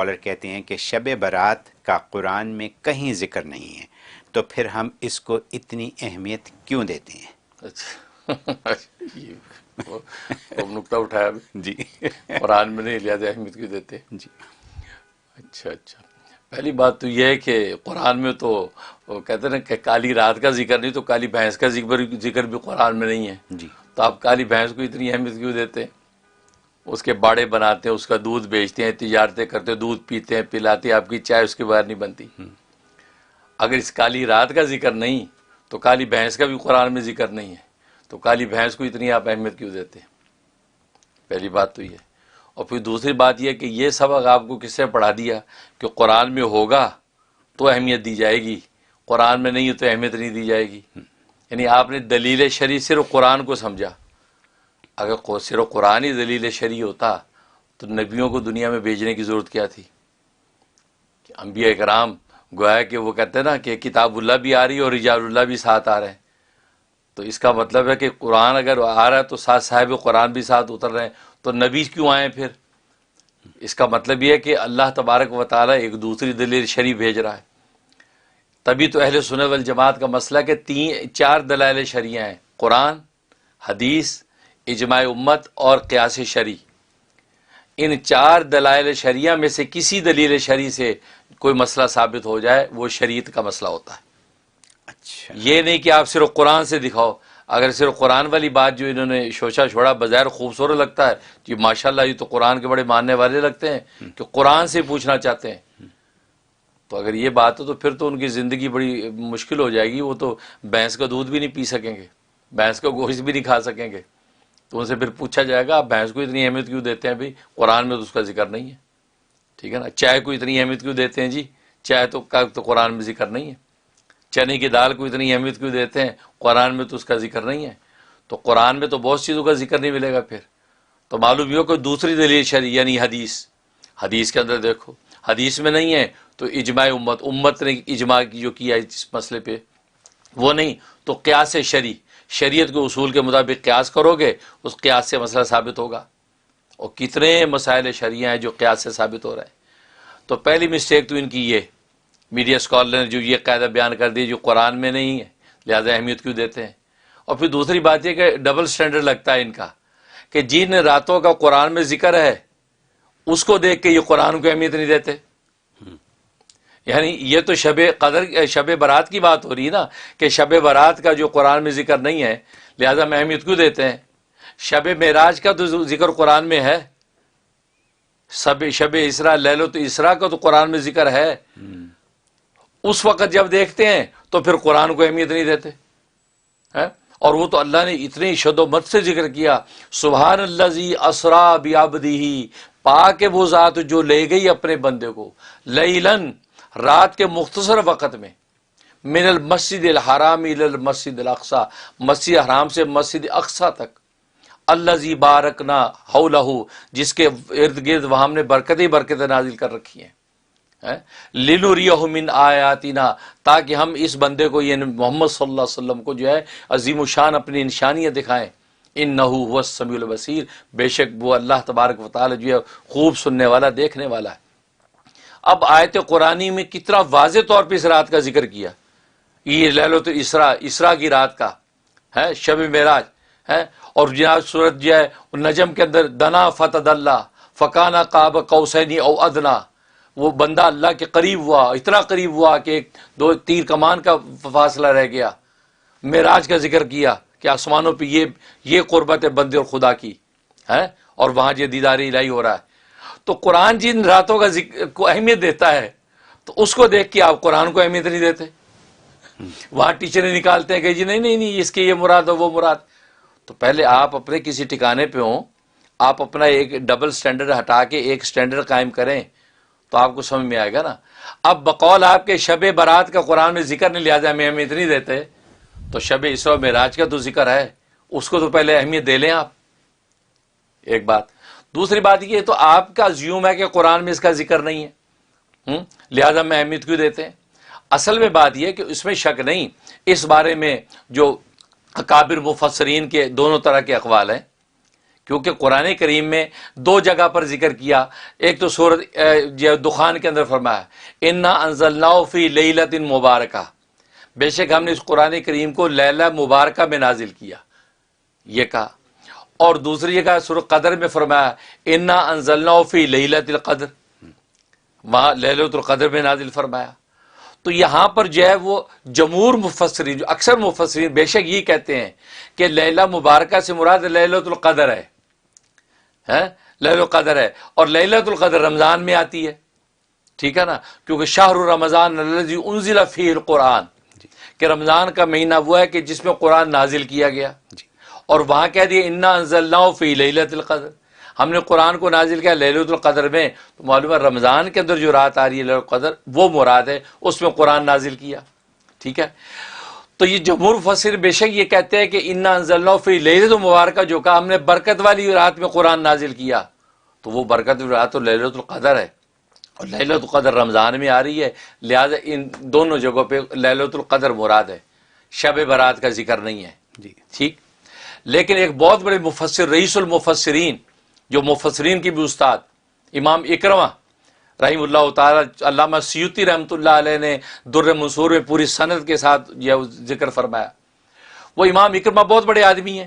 Scholar کہتے ہیں کہ شب برات کا قرآن میں کہیں ذکر نہیں ہے، تو پھر ہم اس کو اتنی اہمیت کیوں دیتے ہیں؟ اچھا یہ وہ نکتہ اٹھایا ابھی، جی قرآن میں نہیں لہٰذا اہمیت کیوں دیتے؟ جی اچھا اچھا، پہلی بات تو یہ ہے کہ قرآن میں تو وہ کہتے ہیں نا کہ کالی رات کا ذکر نہیں، تو کالی بھینس کا ذکر بھی قرآن میں نہیں ہے، جی تو آپ کالی بھینس کو اتنی اہمیت کیوں دیتے ہیں؟ اس کے باڑے بناتے ہیں، اس کا دودھ بیچتے ہیں، تجارتیں کرتے ہیں، دودھ پیتے ہیں، پلاتے ہیں، آپ کی چائے اس کے بغیر نہیں بنتی۔ اگر اس کالی رات کا ذکر نہیں تو کالی بھینس کا بھی قرآن میں ذکر نہیں ہے، تو کالی بھینس کو اتنی آپ اہمیت کیوں دیتے ہیں؟ پہلی بات تو یہ۔ اور پھر دوسری بات یہ کہ یہ سبق آپ کو کس سے پڑھا دیا کہ قرآن میں ہوگا تو اہمیت دی جائے گی، قرآن میں نہیں ہے تو اہمیت نہیں دی جائے گی۔ یعنی آپ نے دلیل شرعی صرف قرآن کو سمجھا۔ اگر صرف قرآن ہی دلیل شرعی ہوتا تو نبیوں کو دنیا میں بھیجنے کی ضرورت کیا تھی؟ کہ انبیاء کرام گویا کہ وہ کہتے ہیں نا کہ کتاب اللہ بھی آ رہی ہے اور رجال اللہ بھی ساتھ آ رہے ہیں، تو اس کا مطلب ہے کہ قرآن اگر آ رہا ہے تو ساتھ صاحب قرآن بھی ساتھ اتر رہے ہیں، تو نبی کیوں آئے پھر؟ اس کا مطلب یہ ہے کہ اللہ تبارک و تعالیٰ ایک دوسری دلیل شرعی بھیج رہا ہے۔ تبھی تو اہل سنت والجماعت کا مسئلہ کہ چار دلائل شرعیہ ہیں: قرآن، حدیث، اجماع امت اور قیاس شرعی۔ ان چار دلائل شرعیہ میں سے کسی دلیل شرعی سے کوئی مسئلہ ثابت ہو جائے وہ شریعت کا مسئلہ ہوتا ہے۔ اچھا یہ نہیں کہ آپ صرف قرآن سے دکھاؤ۔ اگر صرف قرآن والی بات جو انہوں نے شوشا چھوڑا بظاہر خوبصورت لگتا ہے کہ ماشاءاللہ یہ تو قرآن کے بڑے ماننے والے لگتے ہیں کہ قرآن سے پوچھنا چاہتے ہیں، تو اگر یہ بات ہو تو پھر تو ان کی زندگی بڑی مشکل ہو جائے گی۔ وہ تو بھینس کا دودھ بھی نہیں پی سکیں گے، بھینس کا گوشت بھی نہیں کھا سکیں گے۔ تو ان سے پھر پوچھا جائے گا آپ بھینس کو اتنی اہمیت کیوں دیتے ہیں؟ بھائی قرآن میں تو اس کا ذکر نہیں ہے، ٹھیک ہے نا۔ چائے کو اتنی اہمیت کیوں دیتے ہیں؟ جی چائے تو قرآن میں ذکر نہیں ہے۔ چنے کی دال کو اتنی اہمیت کیوں دیتے ہیں؟ قرآن میں تو اس کا ذکر نہیں ہے۔ تو قرآن میں تو بہت چیزوں کا ذکر نہیں ملے گا پھر، تو معلوم یہ ہو کہ دوسری دلیل شرعی یعنی حدیث کے اندر دیکھو، حدیث میں نہیں ہے تو اجماع امت نے اجماع جو کیا اس مسئلے پہ وہ نہیں، تو قیاس شرعی، شریعت کے اصول کے مطابق قیاس کرو گے، اس قیاس سے مسئلہ ثابت ہوگا۔ اور کتنے مسائل شرعیہ ہیں جو قیاس سے ثابت ہو رہے ہیں۔ تو پہلی مسٹیک تو ان کی یہ میڈیا اسکالر نے جو یہ قاعدہ بیان کر دی جو قرآن میں نہیں ہے لہذا اہمیت کیوں دیتے ہیں۔ اور پھر دوسری بات یہ کہ ڈبل سٹینڈرڈ لگتا ہے ان کا کہ جن راتوں کا قرآن میں ذکر ہے اس کو دیکھ کے یہ قرآن کو اہمیت نہیں دیتے۔ یعنی یہ تو شب برات کی بات ہو رہی ہے نا کہ شب برات کا جو قرآن میں ذکر نہیں ہے لہذا ہم اہمیت کیوں دیتے ہیں۔ شب معراج کا تو ذکر قرآن میں ہے، شب اسراء لیلۃ اسراء کا تو قرآن میں ذکر ہے، اس وقت جب دیکھتے ہیں تو پھر قرآن کو اہمیت نہیں دیتے ہیں۔ اور وہ تو اللہ نے اتنی شد و مت سے ذکر کیا، سبحان الذی اسریٰ بعبدہ، پاک ہے وہ ذات جو لے گئی اپنے بندے کو لیلاً، رات کے مختصر وقت میں، من المسجد الحرام الی المسجد الاقصی، مسجد حرام سے مسجد اقصی تک، الذی بارکنا حولہ، جس کے ارد گرد وہاں ہم نے برکتیں برکتیں نازل کر رکھی ہیں، لنریہ من آیاتنا، تاکہ ہم اس بندے کو یعنی محمد صلی اللہ علیہ وسلم کو جو ہے عظیم الشان اپنی نشانیاں دکھائیں۔ انہ هو السمیع البصیر، بے شک وہ اللہ تبارک و تعالی جو ہے خوب سننے والا دیکھنے والا ہے۔ اب آیت قرآنی میں کتنا واضح طور پہ اس رات کا ذکر کیا، یہ لیلۃ الاسراء، اسراء کی رات کا ہے، شب معراج ہے۔ اور جناب سورت جو ہے نجم کے اندر دنا فتدلی فکان قاب قوسین او ادنا، وہ بندہ اللہ کے قریب ہوا، اتنا قریب ہوا کہ ایک دو تیر کمان کا فاصلہ رہ گیا۔ معراج کا ذکر کیا کہ آسمانوں پہ یہ قربت ہے بندے اور خدا کی ہے، اور وہاں یہ دیدار الہی ہو رہا ہے۔ تو قرآن جن راتوں کا کو اہمیت دیتا ہے تو اس کو دیکھ کے آپ قرآن کو اہمیت نہیں دیتے۔ وہاں ٹیچریں نکالتے ہیں کہ جی نہیں اس کے یہ مراد ہے وہ مراد۔ تو پہلے آپ اپنے کسی ٹھکانے پہ ہوں، آپ اپنا ایک ڈبل سٹینڈرڈ ہٹا کے ایک سٹینڈرڈ قائم کریں تو آپ کو سمجھ میں آئے گا نا۔ اب بقول آپ کے شب برات کا قرآن میں ذکر نہیں، لہٰذا ہمیں اہمیت نہیں دیتے، تو شب اسراء معراج کا تو ذکر ہے، اس کو تو پہلے اہمیت دے لیں آپ۔ ایک بات۔ دوسری بات یہ تو آپ کا زیوم ہے کہ قرآن میں اس کا ذکر نہیں ہے، لہذا ہم اہمیت کیوں دیتے ہیں۔ اصل میں بات یہ کہ اس میں شک نہیں، اس بارے میں جو اکابر مفسرین کے دونوں طرح کے اقوال ہیں، کیونکہ قرآن کریم میں دو جگہ پر ذکر کیا. ایک تو سورۃ دخان کے اندر فرمایا انا انزلناہ فی لیلۃ مبارکہ، بے شک ہم نے اس قرآن کریم کو لیلہ مبارکہ میں نازل کیا، یہ کہا. اور دوسری جگہ سورۃ قدر میں فرمایا انا انزلناہ فی لیلۃ القدر، وہاں لیلۃ القدر میں نازل فرمایا. تو یہاں پر جو ہے وہ جمہور مفسرین، جو اکثر مفسرین بے شک یہ کہتے ہیں کہ لیلہ مبارکہ سے مراد لیلۃ القدر ہے، لیلۃ القدر ہے، اور لیلۃ القدر رمضان میں آتی ہے، ٹھیک ہے نا، کیونکہ شہر رمضان الذی انزل فیہ القرآن، کہ رمضان کا مہینہ وہ ہے کہ جس میں قرآن نازل کیا گیا. اور وہاں کہہ دیا انا انزلناہ فی لیلۃ القدر، ہم نے قرآن کو نازل کیا لیلۃ القدر میں. تو معلوم ہے رمضان کے اندر جو رات آ رہی ہے لیلۃ القدر وہ مراد ہے، اس میں قرآن نازل کیا، ٹھیک ہے. تو یہ جمہور مفسر بے شک یہ کہتے ہیں کہ انا انزلناہ فی لیلۃ مبارکہ جو کہا ہم نے برکت والی رات میں قرآن نازل کیا، تو وہ برکت والی رات تو لیلۃ القدر ہے، اور لیلۃ القدر رمضان میں آ رہی ہے، لہذا ان دونوں جگہوں پہ لیلۃ القدر مراد ہے، شب برات کا ذکر نہیں ہے. ٹھیک. لیکن ایک بہت بڑے مفسر، رئیس المفسرین، جو مفسرین کی بھی استاد امام اکرمہ رحم اللہ تعالی، علامہ سیوطی رحمۃ اللہ علیہ نے در منصور میں پوری سند کے ساتھ یہ ذکر فرمایا. وہ امام اکرمہ بہت بڑے آدمی ہیں،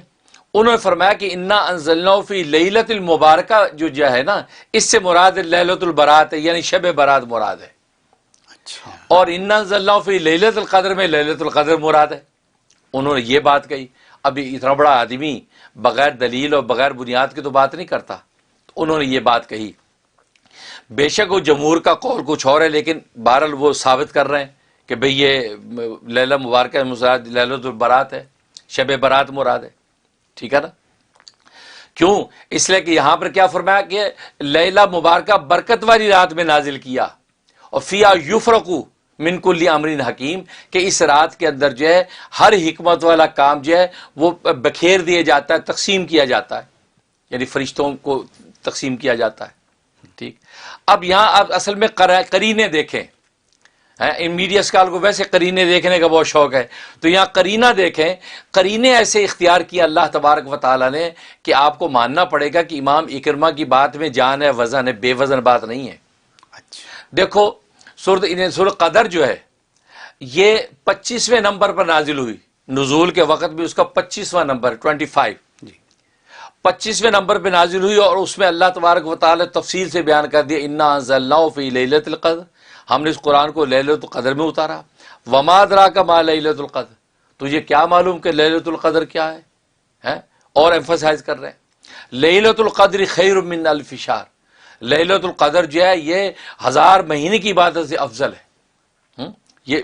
انہوں نے فرمایا کہ انا انزلناہ فی لیلۃ المبارکہ جو ہے نا، اس سے مراد لیلۃ البرات ہے، یعنی شب برات مراد ہے. اور انا انزلناہ فی لیلۃ القدر میں لیلۃ القدر مراد ہے. انہوں نے یہ بات کہی. ابھی اتنا بڑا آدمی بغیر دلیل اور بغیر بنیاد کی تو بات نہیں کرتا، تو انہوں نے یہ بات کہی. بے شک وہ جمہور کا قول کچھ اور ہے، لیکن بہرحال وہ ثابت کر رہے ہیں کہ بھئی یہ لیلہ مبارکہ مراد لیلۃ البرات ہے، شب برات مراد ہے، ٹھیک ہے نا. کیوں؟ اس لیے کہ یہاں پر کیا فرمایا کہ لیلہ مبارکہ برکت والی رات میں نازل کیا، اور فیہا یفرق من کل امر حکیم، کہ اس رات کے اندر جو ہے ہر حکمت والا کام جو ہے وہ بکھیر دیا جاتا ہے، تقسیم کیا جاتا ہے، یعنی فرشتوں کو تقسیم کیا جاتا ہے. ٹھیک. اب یہاں آپ اصل میں قرینے دیکھیں، ان میڈیا اسکال کو ویسے قرینے دیکھنے کا بہت شوق ہے، تو یہاں قرینہ دیکھیں. قرینے ایسے اختیار کیا اللہ تبارک و تعالیٰ نے کہ آپ کو ماننا پڑے گا کہ امام اکرمہ کی بات میں جان ہے، وزن ہے، بے وزن بات نہیں ہے. دیکھو سورۃ قدر جو ہے یہ 25ویں نمبر پر نازل ہوئی، نزول کے وقت بھی اس کا 25واں نمبر 25، 25ویں نمبر پہ نازل ہوئی، اور اس میں اللہ تبارک و تعالی تفصیل سے بیان کر دیا انا انزلناہ فی لیلۃ القدر، ہم نے اس قرآن کو لیلۃ القدر میں اتارا. وما ادراک ما لیلۃ القدر، تجھے کیا معلوم کہ لیلۃ القدر کیا ہے؟ اور ایمفسائز کر رہے ہیں لیلۃ القدر خیر من الف شہر، لیلۃ القدر جو ہے یہ 1000 مہینے کی عبادت سے افضل ہے. یہ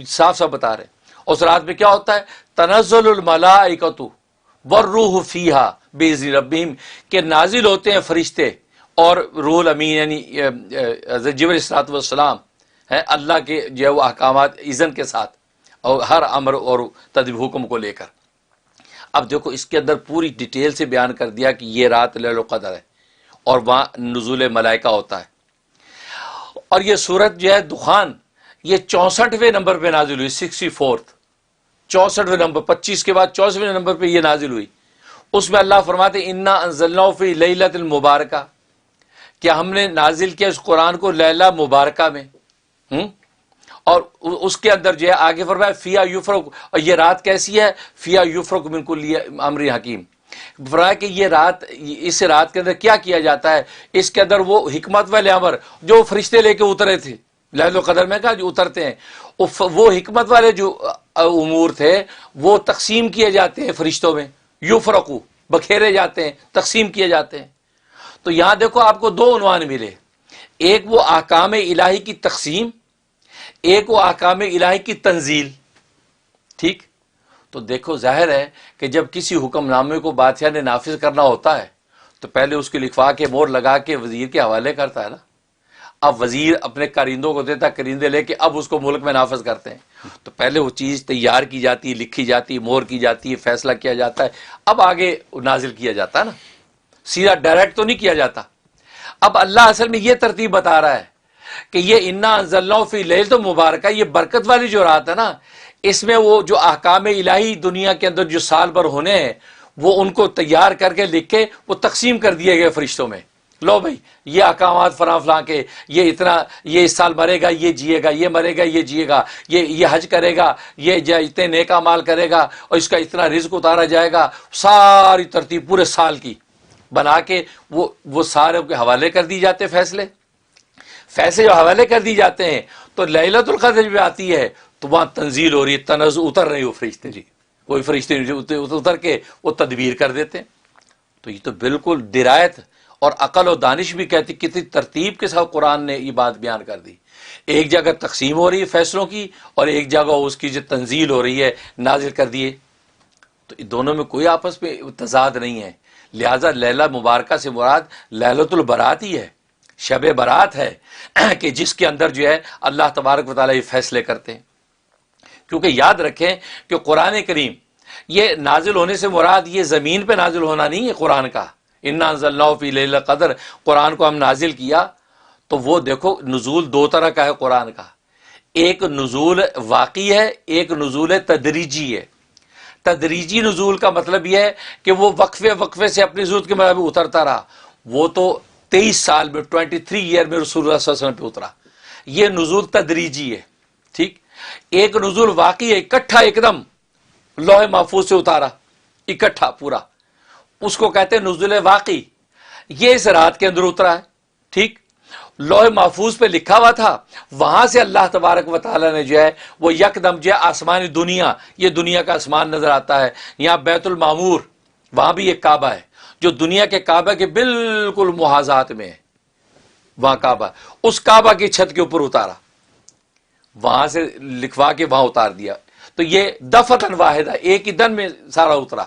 صاف صاف بتا رہے ہیں. اس رات میں کیا ہوتا ہے؟ تنزل الملائکۃ والروح فیہا باذن ربہم، کہ نازل ہوتے ہیں فرشتے اور روح الامین یعنی جبرائیل علیہ الصلوۃ والسلام ہے اللہ کے جو ہے وہ احکامات اذن کے ساتھ، اور ہر امر اور تدبیر حکم کو لے کر. اب دیکھو اس کے اندر پوری ڈیٹیل سے بیان کر دیا کہ یہ رات لیلۃ القدر ہے، اور وہاں نزول ملائکہ ہوتا ہے. اور یہ سورت جو ہے دخان یہ 64ویں نمبر پہ نازل ہوئی، 64، 64ویں نمبر، 25 کے بعد 64ویں نمبر پہ یہ نازل ہوئی. اس میں اللہ فرماتے انا انزلناہ فی لیلۃ المبارکہ، کہ ہم نے نازل کیا اس قرآن کو لیلہ مبارکہ میں. اور اس کے اندر جو ہے آگے فرمایا فیہا یفرق، اور یہ رات کیسی ہے؟ فیہا یفرق من کل امر حکیم. فرمایا کہ یہ رات، اس رات کے اندر کیا کیا جاتا ہے؟ اس کے اندر وہ حکمت والے امر جو فرشتے لے کے اترے تھے، لیلۃ القدر میں کہا جو اترتے ہیں، وہ حکمت والے جو امور تھے وہ تقسیم کیے جاتے ہیں فرشتوں میں، یفرقو، بکھیرے جاتے ہیں، تقسیم کیے جاتے ہیں. تو یہاں دیکھو آپ کو دو عنوان ملے، ایک وہ احکام الہی کی تقسیم، ایک وہ احکام الہی کی تنزیل. ٹھیک. تو دیکھو ظاہر ہے کہ جب کسی حکم نامے کو بادشاہ نے نافذ کرنا ہوتا ہے تو پہلے اس کی لکھوا کے مور لگا کے وزیر کے حوالے کرتا ہے نا. اب وزیر اپنے کارندوں کو دیتا ہے، کرندے لے کے اب اس کو ملک میں نافذ کرتے ہیں. تو پہلے وہ چیز تیار کی جاتی ہے، لکھی جاتی ہے، مور کی جاتی ہے، فیصلہ کیا جاتا ہے، اب آگے نازل کیا جاتا ہے نا، سیدھا ڈائریکٹ تو نہیں کیا جاتا. اب اللہ اصل میں یہ ترتیب بتا رہا ہے کہ یہ انا انزلناہ فی لیلۃ مبارکہ، یہ برکت والی جو رات ہے نا، اس میں وہ جو احکام الہی دنیا کے اندر جو سال بھر ہونے ہیں وہ ان کو تیار کر کے لکھ کے وہ تقسیم کر دیے گئے فرشتوں میں، لو بھائی یہ احکامات فلاں کے، یہ اتنا، یہ اس سال مرے گا یہ جیے گا، یہ مرے گا یہ جیے گا، یہ حج کرے گا، یہ اتنے نیک اعمال کرے گا، اور اس کا اتنا رزق اتارا جائے گا، ساری ترتیب پورے سال کی بنا کے وہ سارے کے حوالے کر دی جاتے فیصلے جو حوالے کر دی جاتے ہیں، تو لیلۃ القدر بھی آتی ہے تو وہاں تنزیل ہو رہی ہے، تنزل اتر رہی، وہ فرشتے جی کوئی فرشتے اتر کے وہ تدبیر کر دیتے ہیں۔ تو یہ تو بالکل درایت اور عقل و دانش بھی کہتی، کتنی ترتیب کے ساتھ قرآن نے یہ بات بیان کر دی۔ ایک جگہ تقسیم ہو رہی ہے فیصلوں کی، اور ایک جگہ اس کی جو تنزیل ہو رہی ہے، نازل کر دیے، تو دونوں میں کوئی آپس میں تضاد نہیں ہے۔ لہذا لیلہ مبارکہ سے مراد لیلۃ البرات ہی ہے، شب برات ہے، کہ جس کے اندر جو ہے اللہ تبارک و تعالیٰ یہ فیصلے کرتے ہیں۔ کیونکہ یاد رکھیں کہ قرآن کریم یہ نازل ہونے سے مراد یہ زمین پہ نازل ہونا نہیں ہے قرآن کا، انا انزلناہ فی لیلۃ القدر، قرآن کو ہم نازل کیا، تو وہ دیکھو نزول دو طرح کا ہے قرآن کا، ایک نزول واقعی ہے، ایک نزول تدریجی ہے۔ تدریجی نزول کا مطلب یہ ہے کہ وہ وقفے سے اپنی ضرورت کے مطابق اترتا رہا، وہ تو 23 سال میں 23 ایئر میں رسول اللہ صلی اللہ علیہ وسلم پہ اترا، یہ نزول تدریجی ہے، ٹھیک۔ ایک نزول واقعی ہے، اکٹھا ایک دم لوح محفوظ سے اتارا، اکٹھا پورا، اس کو کہتے ہیں نزول واقعی، یہ اس رات کے اندر اترا ہے، ٹھیک۔ لوح محفوظ پہ لکھا ہوا تھا، وہاں سے اللہ تبارک و تعالیٰ نے جو ہے وہ یکدم جو ہے آسمانی دنیا، یہ دنیا کا آسمان نظر آتا ہے، یہاں بیت المعمور، وہاں بھی ایک کعبہ ہے جو دنیا کے کعبہ کے بالکل محاذات میں ہے، وہاں کعبہ، اس کعبہ کی چھت کے اوپر اتارا، وہاں سے لکھوا کے وہاں اتار دیا، تو یہ دفعتاً واحدہ، ایک ہی دن میں سارا اترا،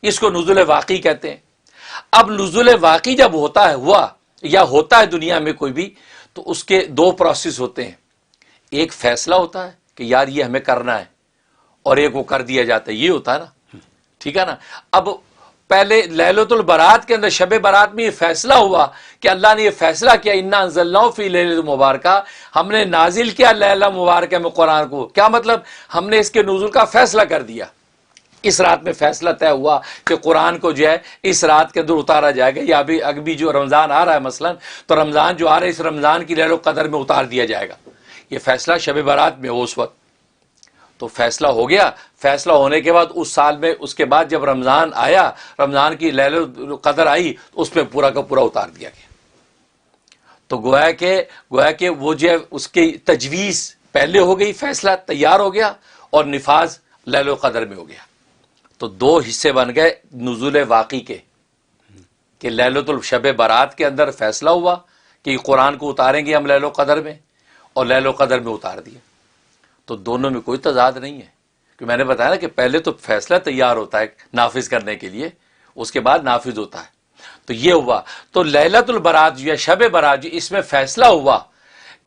اس کو نزول واقعی کہتے ہیں۔ اب نزول واقعی جب ہوتا ہے، ہوا یا ہوتا ہے دنیا میں کوئی بھی، تو اس کے دو پروسیس ہوتے ہیں، ایک فیصلہ ہوتا ہے کہ یار یہ ہمیں کرنا ہے، اور ایک وہ کر دیا جاتا ہے، یہ ہوتا ہے نا، ٹھیک ہے نا۔ اب پہلے لیلۃ البرات کے اندر، شب برات میں یہ فیصلہ ہوا کہ اللہ نے یہ فیصلہ کیا، انا انزلناہ فی لیلۃ مبارکہ، ہم نے نازل کیا لیلہ مبارکہ میں قرآن کو، کیا مطلب، ہم نے اس کے نزول کا فیصلہ کر دیا، اس رات میں فیصلہ طے ہوا کہ قرآن کو جو ہے اس رات کے اندر اتارا جائے گا، یا ابھی جو رمضان آ رہا ہے مثلا، تو رمضان جو آ رہا ہے اس رمضان کی لیلۃ القدر میں اتار دیا جائے گا، یہ فیصلہ شب برات میں ہو اس وقت، تو فیصلہ ہو گیا۔ فیصلہ ہونے کے بعد اس سال میں، اس کے بعد جب رمضان آیا، رمضان کی لیلۃ القدر آئی، تو اس پہ پورا کا پورا اتار دیا گیا، تو گویا کہ وہ جو ہے اس کی تجویز پہلے ہو گئی، فیصلہ تیار ہو گیا، اور نفاذ لیلۃ القدر میں ہو گیا۔ تو دو حصے بن گئے نزول واقعی کے، کہ لیلۃ الشب برات کے اندر فیصلہ ہوا کہ قرآن کو اتاریں گے ہم لیلۃ القدر میں، اور لیلۃ القدر میں اتار دیا، تو دونوں میں کوئی تضاد نہیں ہے، کہ میں نے بتایا نا کہ پہلے تو فیصلہ تیار ہوتا ہے نافذ کرنے کے لیے، اس کے بعد نافذ ہوتا ہے، تو یہ ہوا۔ تو لیلۃ البرات جو ہے شب برات جو، اس میں فیصلہ ہوا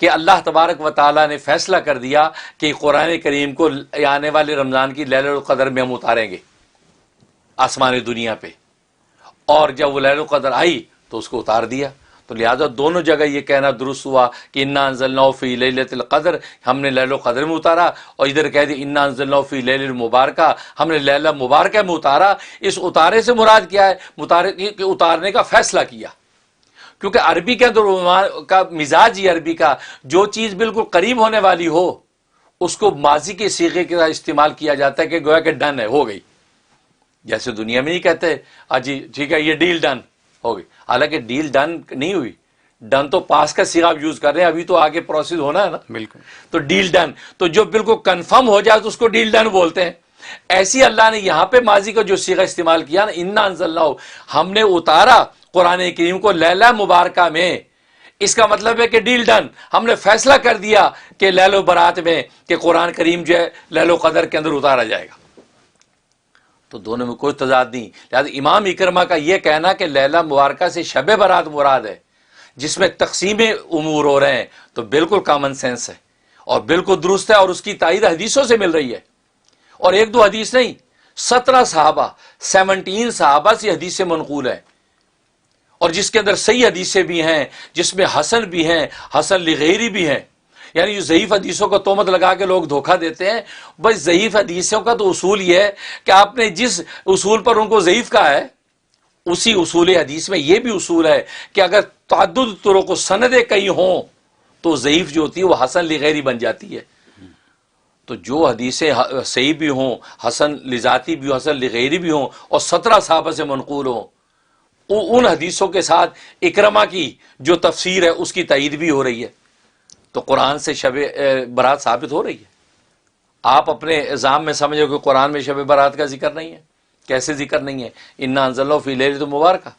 کہ اللہ تبارک و تعالیٰ نے فیصلہ کر دیا کہ قرآن کریم کو آنے والے رمضان کی لیلۃ القدر میں ہم اتاریں گے آسمانی دنیا پہ، اور جب وہ لیلۃ القدر آئی تو اس کو اتار دیا۔ تو لہذا دونوں جگہ یہ کہنا درست ہوا کہ انا انزلناہ فی لیلۃ القدر، ہم نے لیلۃ القدر میں اتارا، اور ادھر کہہ دی انا انزلناہ فی لیلۃ المبارکہ، ہم نے لیلہ مبارکہ میں اتارا۔ اس اتارے سے مراد کیا ہے، کہ اتارنے کا فیصلہ کیا، کیونکہ عربی کے اندر کا مزاج ہی عربی کا، جو چیز بالکل قریب ہونے والی ہو اس کو ماضی کے صیغے کے ساتھ استعمال کیا جاتا ہے، کہ گویا کہ ڈن ہے، ہو گئی۔ جیسے دنیا میں نہیں کہتے جی ٹھیک ہے یہ ڈیل ڈن ہو گئی، حالانکہ ڈیل ڈن نہیں ہوئی، ڈن تو پاس کا صیغہ آپ یوز کر رہے ہیں، ابھی تو آگے پروسیس ہونا ہے نا، بالکل، تو ڈیل ڈن، تو جو بالکل کنفرم ہو جائے تو اس کو ڈیل ڈن بولتے ہیں۔ ایسی اللہ نے یہاں پہ ماضی کا جو صیغہ استعمال کیا نا، انا انزلناہ، ہم نے اتارا قرآن کریم کو لیلہ مبارکہ میں، اس کا مطلب ہے کہ ڈیل ڈن، ہم نے فیصلہ کر دیا کہ لیلۃ برات میں کہ قرآن کریم جو ہے لیلۃ القدر کے اندر اتارا جائے گا، تو دونوں میں کوئی تضاد نہیں۔ لہٰذا امام اکرمہ کا یہ کہنا کہ لیلہ مبارکہ سے شب برات مراد ہے جس میں تقسیم امور ہو رہے ہیں، تو بالکل کامن سینس ہے اور بالکل درست ہے، اور اس کی تائید حدیثوں سے مل رہی ہے، اور ایک دو حدیث نہیں، 17 صحابہ 17 صحابہ سے حدیث سے منقول ہے، اور جس کے اندر صحیح حدیثیں بھی ہیں، جس میں حسن بھی ہیں، حسن لغیری بھی ہیں، یعنی جو ضعیف حدیثوں کو تہمت لگا کے لوگ دھوکہ دیتے ہیں، بس ضعیف حدیثوں کا تو اصول یہ ہے کہ آپ نے جس اصول پر ان کو ضعیف کہا ہے، اسی اصول حدیث میں یہ بھی اصول ہے کہ اگر تعدد طرق و سندیں کئی ہوں تو ضعیف جو ہوتی ہے وہ حسن لغیری بن جاتی ہے۔ تو جو حدیثیں صحیح بھی ہوں، حسن لذاتی بھی ہوں، حسن لغیری بھی ہوں، اور 17 صحابہ سے منقول ہوں، ان حدیثوں کے ساتھ اکرمہ کی جو تفسیر ہے اس کی تائید بھی ہو رہی ہے، تو قرآن سے شب برات ثابت ہو رہی ہے۔ آپ اپنے الزام میں سمجھو کہ قرآن میں شب برات کا ذکر نہیں ہے، کیسے ذکر نہیں ہے؟ انا انزلناہ فی لیلۃ مبارکہ،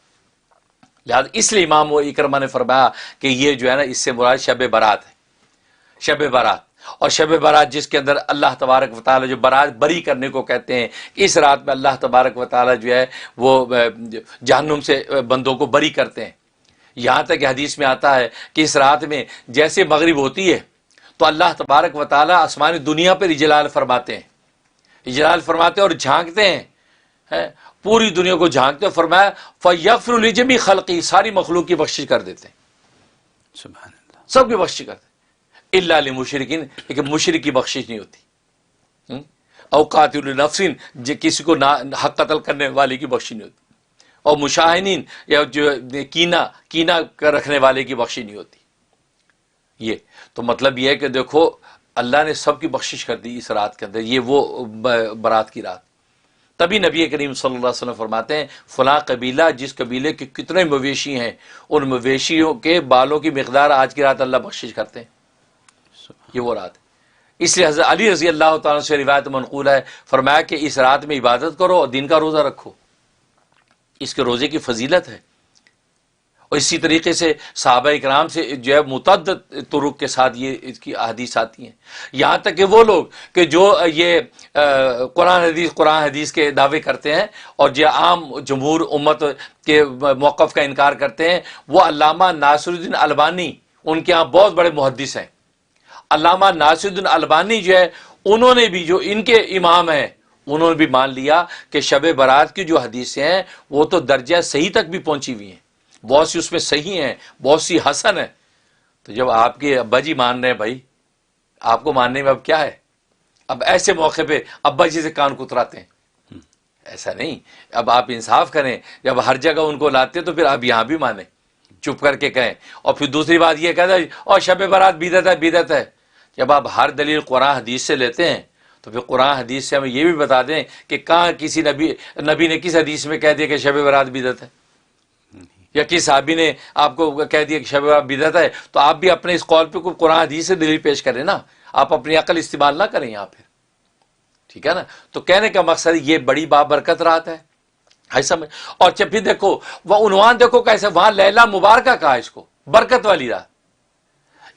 لہٰذا اس لیے امام و اکرمہ نے فرمایا کہ یہ جو ہے نا اس سے مراد شب برات ہے، شب برات۔ اور شب برات جس کے اندر اللہ تبارک و تعالیٰ جو برات بری کرنے کو کہتے ہیں، اس رات میں اللہ تبارک و تعالیٰ جو ہے وہ جہنم سے بندوں کو بری کرتے ہیں۔ یہاں تک کہ حدیث میں آتا ہے کہ اس رات میں جیسے مغرب ہوتی ہے تو اللہ تبارک و تعالیٰ آسمانی دنیا پر اجلال فرماتے ہیں، اجلال فرماتے ہیں اور جھانکتے ہیں، پوری دنیا کو جھانکتے ہیں۔ فرمایا فَيَغْفِرُ لِجَمِيعِ خَلْقِهِ، ساری مخلوق کی بخشش کر دیتے ہیں، سبحان اللہ، سب کی بخشش کرتے ہیں، الا للمشرکین، لیکن مشرک کی بخشش نہیں ہوتی۔ او قاتل نفس، کسی کو حق قتل کرنے والے کی بخشش نہیں ہوتی، اور مشاہنین یا جو کینہ رکھنے والے کی بخشش نہیں ہوتی۔ یہ تو مطلب یہ ہے کہ دیکھو اللہ نے سب کی بخشش کر دی اس رات کے اندر، یہ وہ برات کی رات۔ تبھی نبی کریم صلی اللہ علیہ وسلم فرماتے ہیں فلاں قبیلہ، جس قبیلے کے کتنے مویشی ہیں، ان مویشیوں کے بالوں کی مقدار آج کی رات اللہ بخشش کرتے ہیں، یہ وہ رات ہے۔ اس لیے حضرت علی رضی اللہ تعالیٰ سے روایت منقول ہے، فرمایا کہ اس رات میں عبادت کرو اور دن کا روزہ رکھو، اس کے روزے کی فضیلت ہے۔ اور اسی طریقے سے صحابہ اکرام سے جو ہے متعدد طرق کے ساتھ یہ اس کی احادیث آتی ہیں، یہاں تک کہ وہ لوگ کہ جو یہ قرآن حدیث کے دعوے کرتے ہیں اور جو عام جمہور امت کے موقف کا انکار کرتے ہیں، وہ علامہ ناصر الدین البانی ان کے ہاں بہت بڑے محدث ہیں۔ علامہ ناصر الدین البانی جو ہے انہوں نے بھی، جو ان کے امام ہیں، انہوں نے بھی مان لیا کہ شب برات کی جو حدیثیں ہیں وہ تو درجہ صحیح تک بھی پہنچی ہوئی ہیں، بہت سی اس میں صحیح ہیں، بہت سی حسن ہیں۔ تو جب آپ کے ابا جی مان رہے ہیں بھائی، آپ کو ماننے میں اب کیا ہے؟ اب ایسے موقع پہ ابا جی سے کان کتراتے ہیں، ایسا نہیں۔ اب آپ انصاف کریں، جب ہر جگہ ان کو لاتے تو پھر آپ یہاں بھی مانیں، چپ کر کے کہیں۔ اور پھر دوسری بات یہ کہتا ہے اور شب برات بدعت ہے، بدعت ہے۔ جب آپ ہر دلیل قرآن حدیث سے لیتے ہیں تو پھر قرآن حدیث سے ہمیں یہ بھی بتا دیں کہ کہاں کسی نبی نے کس حدیث میں کہہ دیا کہ شب برات بدعت ہے، یا کس صحابی نے آپ کو کہہ دیا کہ شب برات بدعت ہے، تو آپ بھی اپنے اس قول پہ کوئی قرآن حدیث سے دلیل پیش کریں نا، آپ اپنی عقل استعمال نہ کریں یہاں پھر، ٹھیک ہے نا۔ تو کہنے کا مقصد یہ بڑی بابرکت رات ہے، ایسا میں۔ اور جب پھر دیکھو وہ عنوان دیکھو کیسے، وہاں لیلہ مبارکہ کہا اس کو، برکت والی رات۔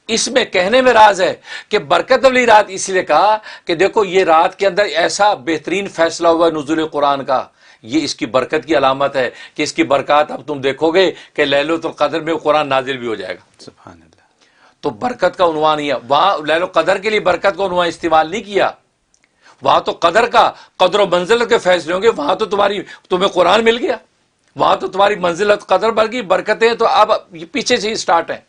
اس میں کہنے میں راز ہے کہ برکت والی رات اس لیے کہا کہ دیکھو یہ رات کے اندر ایسا بہترین فیصلہ ہوا نزول قرآن کا، یہ اس کی برکت کی علامت ہے کہ اس کی برکات اب تم دیکھو گے کہ لیلۃ القدر میں قرآن نازل بھی ہو جائے گا، سبحان اللہ۔ تو برکت کا عنوان ہی ہے، وہاں لیلۃ القدر کے لیے برکت کا عنوان استعمال نہیں کیا، وہاں تو قدر کا، قدر و منزلت کے فیصلے ہوں گے، وہاں تو تمہیں قرآن مل گیا، وہاں تو تمہاری منزلت قدر بڑھ گئی، برکتیں تو اب پیچھے سے ہی سٹارٹ ہیں۔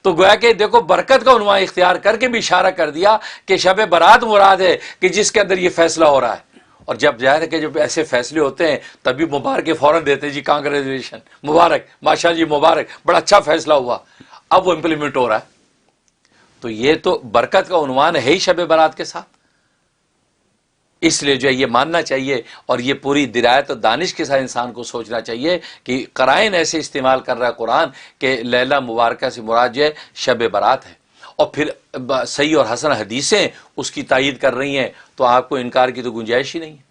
تو گویا کہ دیکھو برکت کا عنوان اختیار کر کے بھی اشارہ کر دیا کہ شب برات مراد ہے کہ جس کے اندر یہ فیصلہ ہو رہا ہے۔ اور جب ظاہر ہے کہ جب ایسے فیصلے ہوتے ہیں تبھی مبارک فوراً دیتے ہیں، جی کانگریچولیشن، مبارک، ماشاء جی مبارک، بڑا اچھا فیصلہ ہوا، اب وہ امپلیمنٹ ہو رہا ہے۔ تو یہ تو برکت کا عنوان ہے ہی شب برات کے ساتھ، اس لیے جو ہے یہ ماننا چاہیے اور یہ پوری درایت اور دانش کے ساتھ انسان کو سوچنا چاہیے کہ قرائن ایسے استعمال کر رہا ہے قرآن کہ لیلہ مبارکہ سے مراد جو ہے شب برات ہے، اور پھر صحیح اور حسن حدیثیں اس کی تائید کر رہی ہیں، تو آپ کو انکار کی تو گنجائش ہی نہیں ہے۔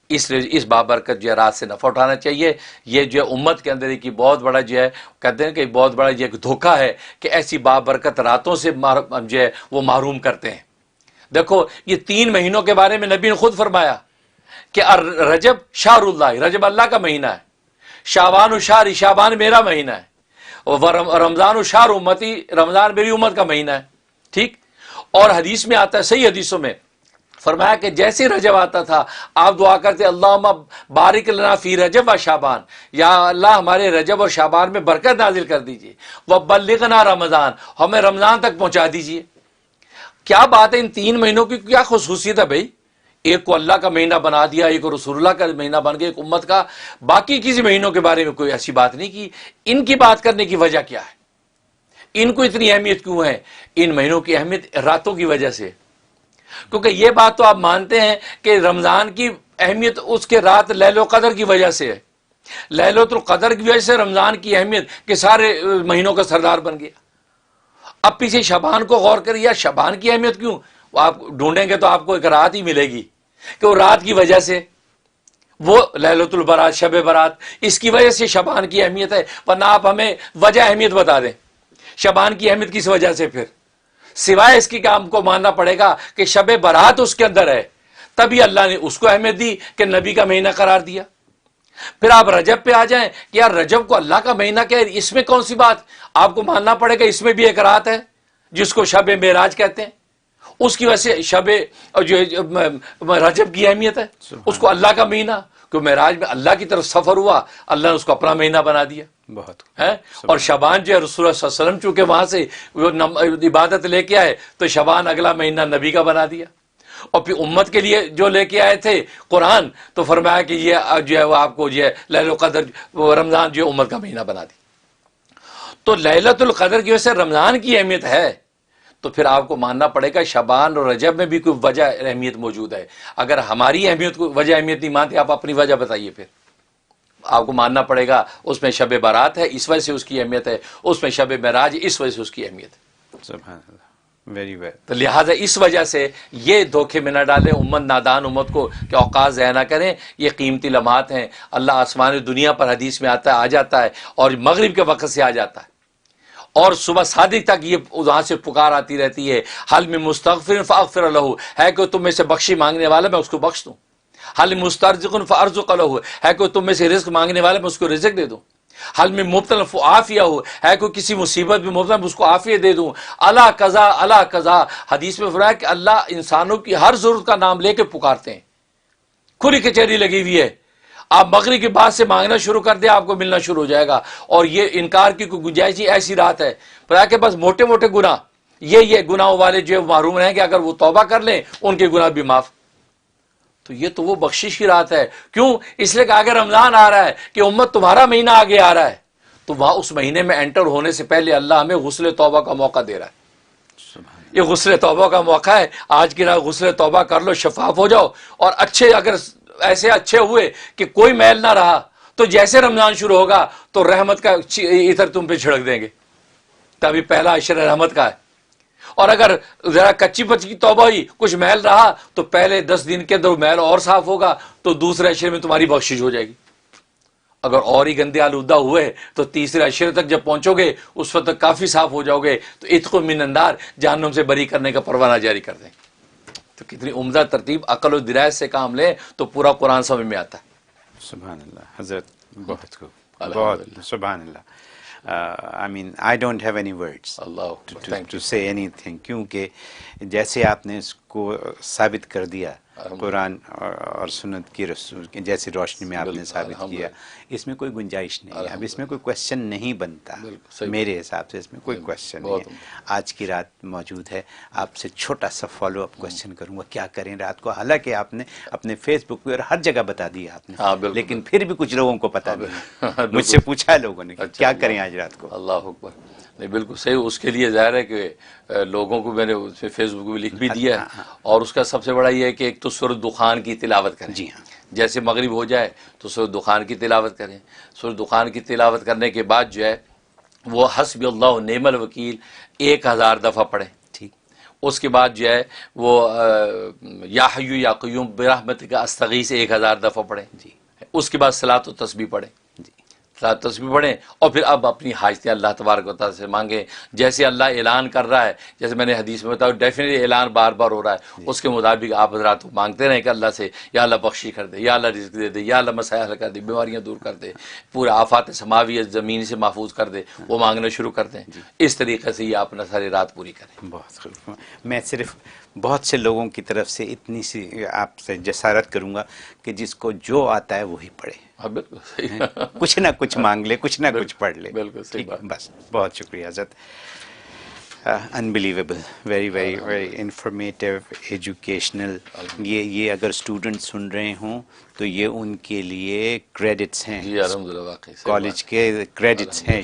اس لیے اس بابرکت جو ہے رات سے نفع اٹھانا چاہیے۔ یہ جو ہے امت کے اندر ایک بہت بڑا جو ہے کہتے ہیں کہ بہت بڑا یہ ایک دھوکہ ہے کہ ایسی بابرکت راتوں سے جو ہے وہ محروم کرتے ہیں۔ دیکھو یہ 3 مہینوں کے بارے میں نبی نے خود فرمایا کہ رجب شہر اللہ، رجب اللہ کا مہینہ ہے، شعبان شہر، شعبان میرا مہینہ ہے، اور رمضان شہر امتی، رمضان میری امت کا مہینہ ہے، ٹھیک۔ اور حدیث میں آتا ہے، صحیح حدیثوں میں فرمایا کہ جیسے رجب آتا تھا آپ دعا کرتے اللہم بارک لنا فی رجب و شعبان، یا اللہ ہمارے رجب اور شعبان میں برکت نازل کر دیجئے، وبلغنا رمضان، ہمیں رمضان تک پہنچا دیجئے۔ کیا بات ہے ان 3 مہینوں کی کیا خصوصیت ہے بھائی؟ ایک کو اللہ کا مہینہ بنا دیا، ایک کو رسول اللہ کا مہینہ بن گیا، ایک امت کا، باقی کسی مہینوں کے بارے میں کوئی ایسی بات نہیں کی. ان کی بات کرنے کی وجہ کیا ہے؟ ان کو اتنی اہمیت کیوں ہے؟ ان مہینوں کی اہمیت راتوں کی وجہ سے. کیونکہ یہ بات تو آپ مانتے ہیں کہ رمضان کی اہمیت اس کے رات لیل و قدر کی وجہ سے ہے. لیلۃ القدر کی وجہ سے رمضان کی اہمیت کہ سارے مہینوں کا سردار بن گیا. اب پیچھے شعبان کو غور کریے، یا شعبان کی اہمیت کیوں؟ وہ آپ ڈھونڈیں گے تو آپ کو ایک رات ہی ملے گی کہ وہ رات کی وجہ سے، وہ لیلۃ البرات، شب برات، اس کی وجہ سے شعبان کی اہمیت ہے. ورنہ آپ ہمیں وجہ اہمیت بتا دیں شعبان کی اہمیت کس وجہ سے. پھر سوائے اس کی کہ ہم کو ماننا پڑے گا کہ شب برات اس کے اندر ہے، تبھی اللہ نے اس کو اہمیت دی کہ نبی کا مہینہ قرار دیا. پھر آپ رجب پہ آ جائیں کہ یار رجب کو اللہ کا مہینہ کہہ، اس میں کون سی بات؟ آپ کو ماننا پڑے گا اس میں بھی ایک رات ہے جس کو شب معراج کہتے ہیں، اس کی وجہ سے شب جو رجب کی اہمیت ہے. اس کو اللہ کا مہینہ، کیوں معراج میں اللہ کی طرف سفر ہوا، اللہ نے اس کو اپنا مہینہ بنا دیا. بہت ہے. اور شعبان جو ہے رسول اللہ صلی اللہ علیہ وسلم چونکہ وہاں سے وہ عبادت لے کے آئے تو شعبان اگلا مہینہ نبی کا بنا دیا. اور پھر امت کے لیے جو لے کے آئے تھے قرآن، تو فرمایا کہ یہ جو ہے وہ آپ کو جو ہے لیلۃ القدر، رمضان جو امت کا مہینہ بنا دی. تو لیلۃ القدر کی وجہ سے رمضان کی اہمیت ہے، تو پھر آپ کو ماننا پڑے گا شعبان اور رجب میں بھی کوئی وجہ اہمیت موجود ہے. اگر ہماری اہمیت کو وجہ اہمیت نہیں مانتے، آپ اپنی وجہ بتائیے. پھر آپ کو ماننا پڑے گا اس میں شب برات ہے، اس وجہ سے اس کی اہمیت ہے، اس میں شب معراج، اس وجہ سے اس کی اہمیت ہے. سبحان اللہ، ویری ویل. تو لہٰذا اس وجہ سے یہ دھوکے میں نہ ڈالیں امت، نادان امت کو کہ اوقات ضائع نہ کریں. یہ قیمتی لمحات ہیں. اللہ آسمان دنیا پر حدیث میں آتا ہے، آ جاتا ہے، اور مغرب کے وقت سے آ جاتا ہے، اور صبح صادق تک یہ وہاں سے پکار آتی رہتی ہے. حل من مستغفر فاغفر لہ، ہے کہ تم میں سے بخشی مانگنے والا میں اس کو بخش دوں. حل من مسترزق فارزق لہ، ہے کہ تم میں سے رزق مانگنے والا میں اس کو رزق دے دوں. حل میں مبتلا فعافیہ ہو، ہے کوئی کسی مصیبت میں مبتلا میں اس کو عافیت دے دوں. اللہ قضا اللہ قضا، حدیث میں فرمایا کہ اللہ انسانوں کی ہر ضرورت کا نام لے کے پکارتے ہیں. کھلی کچہری لگی ہوئی ہے، آپ مغرب کے بعد سے مانگنا شروع کر دیں، آپ کو ملنا شروع ہو جائے گا. اور یہ انکار کی کوئی گنجائش نہیں. ایسی رات ہے فرمایا کہ بس موٹے موٹے گناہ، یہ گناہوں والے جو محروم رہیں کہ اگر وہ توبہ کر لیں ان کے گناہ بھی معاف. تو یہ تو وہ بخشش کی رات ہے. کیوں؟ اس لیے کہ اگر رمضان آ رہا ہے کہ امت تمہارا مہینہ آگے آ رہا ہے، تو وہاں اس مہینے میں انٹر ہونے سے پہلے اللہ ہمیں غسل توبہ کا موقع دے رہا ہے. یہ غسل توبہ کا موقع ہے. آج کی رات غسل توبہ کر لو، شفاف ہو جاؤ، اور اچھے اگر ایسے اچھے ہوئے کہ کوئی میل نہ رہا، تو جیسے رمضان شروع ہوگا تو رحمت کا عطر تم پہ چھڑک دیں گے. تبھی پہلا عشر رحمت کا ہے. اور اگر ذرا کچی پچی توبہ ہوئی، کچھ میل رہا، تو پہلے 10 دن کے اندر میل اور صاف ہوگا، تو دوسرے عشرے میں تمہاری بخشش ہو جائے گی. اگر اور ہی گندے آلودہ ہوئے تو تیسرے عشرے تک جب پہنچو گے اس وقت تک کافی صاف ہو جاؤ گے. تو عتق من النار، جہنم سے بری کرنے کا پروانہ جاری کر دیں. تو کتنی عمدہ ترتیب، عقل و درایت سے کام لیں تو پورا قرآن سمجھ میں آتا ہے. سبحان اللہ حضرت، بہت خوب، بہت سبحان اللہ. I mean, I don't have any words to say anything، کیونکہ جیسے آپ نے اس کو ثابت کر دیا قرآن اور سنت کی رسول کی جیسی روشنی میں آپ نے ثابت کیا، اس میں کوئی گنجائش نہیں ہے. اب اس میں کوئی کوشچن نہیں بنتا، میرے حساب سے اس میں کوئی کوشچن نہیں ہے. آج کی رات موجود ہے. آپ سے چھوٹا سا فالو اپ کوشچن کروں گا، کیا کریں رات کو؟ حالانکہ آپ نے اپنے فیس بک پہ اور ہر جگہ بتا دیا آپ نے، لیکن پھر بھی کچھ لوگوں کو پتا نہیں. مجھ سے پوچھا لوگوں نے کیا کریں آج رات کو. اللہ اکبر. نہیں بالکل صحیح. اس کے لیے ظاہر ہے کہ لوگوں کو میں نے اس پہ فیس بک پہ لکھ بھی دیا ہے. اور اس کا سب سے بڑا یہ ہے کہ ایک تو سورۃ دخان کی تلاوت کریں. جی ہاں، جیسے مغرب ہو جائے تو سورۃ دخان کی تلاوت کریں. سورۃ دخان کی تلاوت کرنے کے بعد جو ہے وہ حسبی اللہ و نعم الوکیل 1000 دفعہ پڑھیں. ٹھیک. اس کے بعد جو ہے وہ یا حی یا قیوم برحمتک استغیث 1000 دفعہ پڑھیں. جی. اس کے بعد صلاۃ و تسبیح پڑھیں. جی. تسبیح پڑھیں، اور پھر اب اپنی حاجتیں اللہ تبارک و تعالیٰ سے مانگیں. جیسے اللہ اعلان کر رہا ہے، جیسے میں نے حدیث میں بتایا ڈیفینیٹلی اعلان بار بار ہو رہا ہے، اس کے مطابق آپ حضرات مانگتے رہیں کہ اللہ سے یا اللہ بخشی کر دے، یا اللہ رزق دے دے، یا اللہ مسائل حل کر دے، بیماریاں دور کر دے، پورے آفات سماوی زمین سے محفوظ کر دے، وہ مانگنا شروع کر دیں. اس طریقے سے یہ اپنا ساری رات پوری کریں. بہت خوب. میں صرف بہت سے لوگوں کی طرف سے اتنی سی آپ سے جسارت کروں گا کہ جس کو جو آتا ہے وہی پڑھے. بالکل صحیح. کچھ نہ کچھ مانگ لے، کچھ نہ کچھ پڑھ لے. بالکل صحیح بات. بس بہت شکریہ حضرت. unbelievable, very very very informative, educational. یہ اگر اسٹوڈنٹ سن رہے ہوں تو یہ ان کے لیے کریڈٹس ہیں, جی الحمدللہ واقعی کالج کے کریڈٹس ہیں